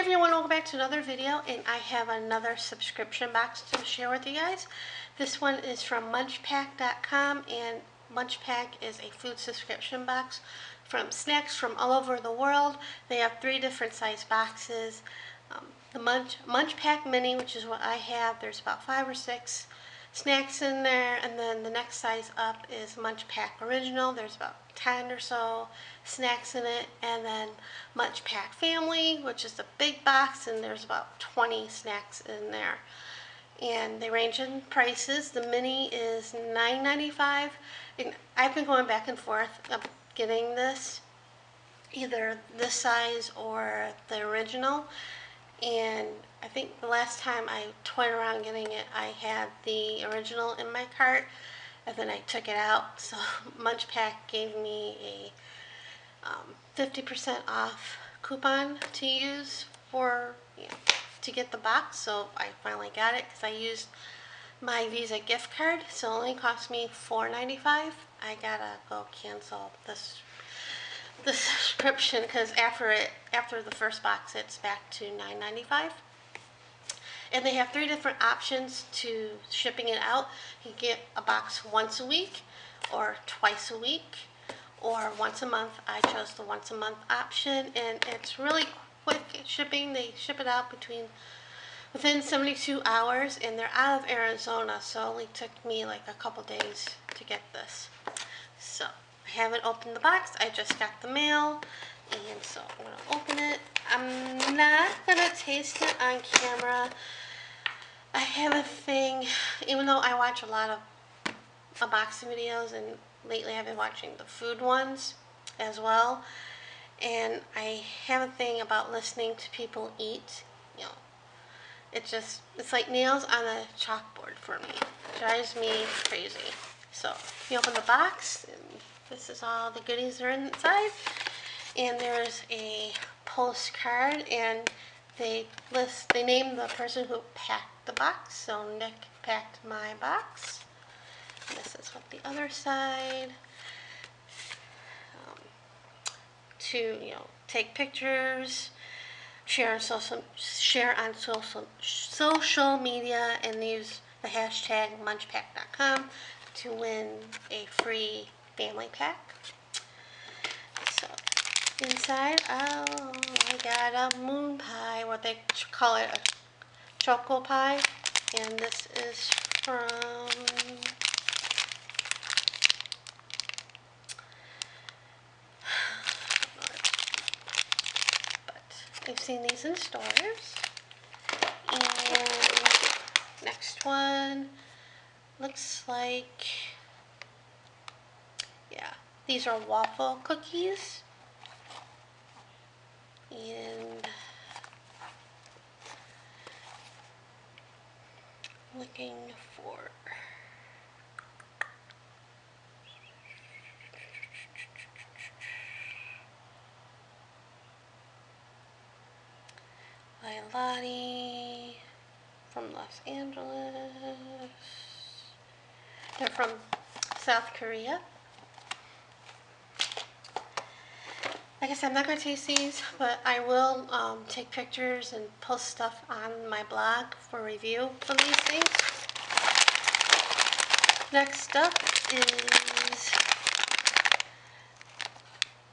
everyone, welcome back to another video, and I have another subscription box to share with you guys. This one is from Munchpak.com, and Munchpak is a food subscription box from snacks from all over the world. They have 3 different size boxes. The Munchpak Mini, which is what I have, there's about 5 or 6 snacks in there, and then the next size up is Munchpak Original. There's about 10 or so snacks in it, and then Munchpak Family, which is the big box, and there's about 20 snacks in there. And they range in prices. The mini is $9.95, and I've been going back and forth of getting this, either this size or the original. And I think the last time I toyed around getting it, I had the original in my cart, and then I took it out. So Munchpak gave me a 50% off coupon to use for, to get the box. So I finally got it because I used my Visa gift card, so it only cost me $4.95. I gotta go cancel the subscription because after the first box it's back to $9.95. And they have 3 different options to shipping it out. You get a box once a week, or twice a week, or once a month. I chose the once a month option, and it's really quick shipping. They ship it out within 72 hours, and they're out of Arizona, so it only took me like a couple days to get this. So I haven't opened the box. I just got the mail, and so I'm going to open it. I'm not going to taste it on camera. I have a thing, even though I watch a lot of unboxing videos, and lately I've been watching the food ones as well, and I have a thing about listening to people eat. It's like nails on a chalkboard for me. It drives me crazy. So you open the box, and this is all the goodies that are inside. And there's a postcard, and they name the person who packed the box. So Nick packed my box. And this is what the other side. To take pictures, share on social media, and use the hashtag Munchpak.com to win a free family pack. So inside, I got a moon pie, what they call it, a choco pie, and this is from I've seen these in stores. And next one looks like, these are waffle cookies. And looking for Lottie from Los Angeles. They're from South Korea. Like I said, I'm not going to taste these, but I will take pictures and post stuff on my blog for review of these things. Next up is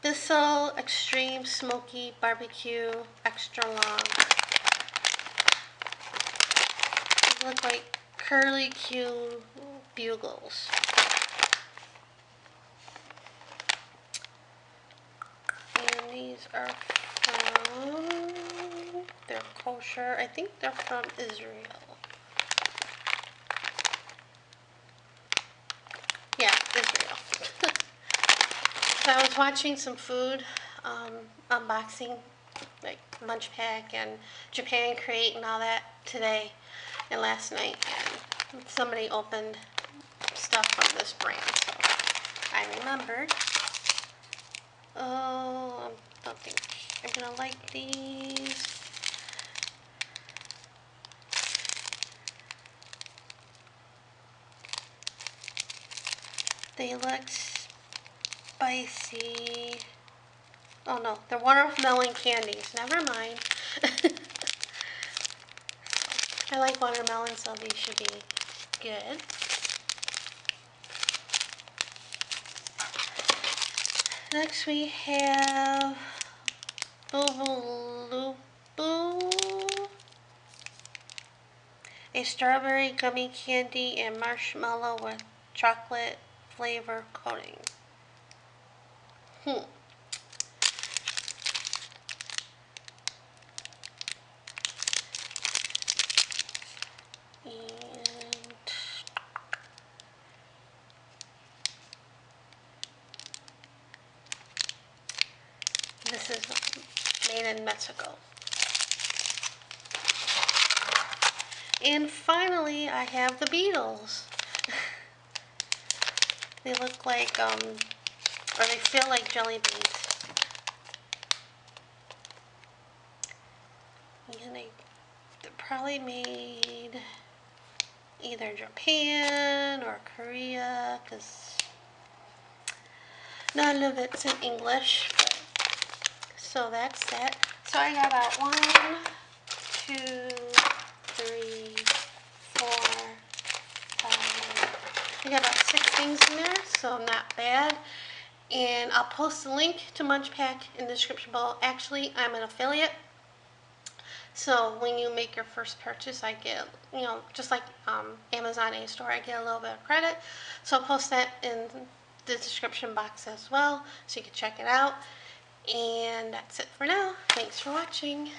Bissell Extreme Smoky Barbecue Extra Long. These look like curly Q bugles. And these are they're kosher. I think they're from Israel. Yeah, Israel. So I was watching some food unboxing, like Munchpak and Japan Crate and all that today and last night, and somebody opened stuff from this brand, so I remembered. Oh, I don't think I'm gonna like these. They look spicy. Oh no, they're watermelon candies. Never mind. I like watermelon, so these should be good. Next we have Boo a strawberry gummy candy and marshmallow with chocolate flavor coating. And this is made in Mexico. And finally, I have the beetles. They look like, or they feel like jelly beans. And they're probably made either Japan or Korea, because none of it's in English. But, so that's that. So I got about 1, 2, 3, 4, 5. I got about 6 things in there, so not bad. And I'll post the link to Munchpak in the description below. Actually, I'm an affiliate. So when you make your first purchase, I get, just like Amazon A-Store, I get a little bit of credit. So I'll post that in the description box as well, so you can check it out. And that's it for now. Thanks for watching.